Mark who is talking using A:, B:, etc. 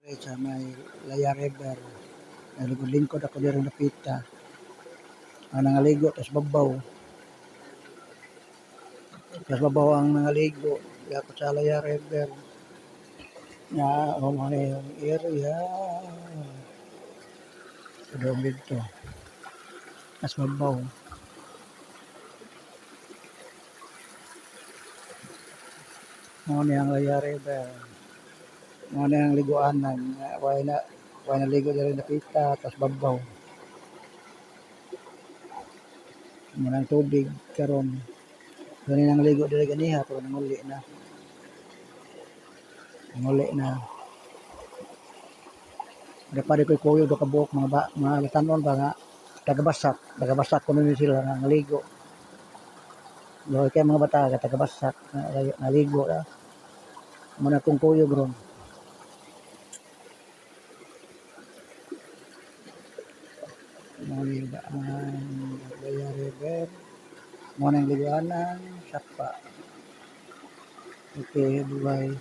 A: Sa may Laya River. Nalingkod-lingkod ako diri napita. Ang nangaligo tas babaw. Tas babaw ang nangaligo. Di ako sa Laya River. Nga ako mga yung area. Doon dito. Tas babaw. Mo ni ang Laya River. Mo ni ang liguanan. Wala na ligo diri napita tas babaw. Manang tubig karon. Gani nang ligo diri ganiha pero nanguli na. Nanguli na. Dapat ko'y kuyog do ka buok mga batanon ba nga tagabasak kuno ni sila nga naligo. Doy kay mga bata tagabasak naligo ra. Mo na kung kuyog ron. Mo ni ang Laya River. Mo nang liguanan sapa. Okay, bye.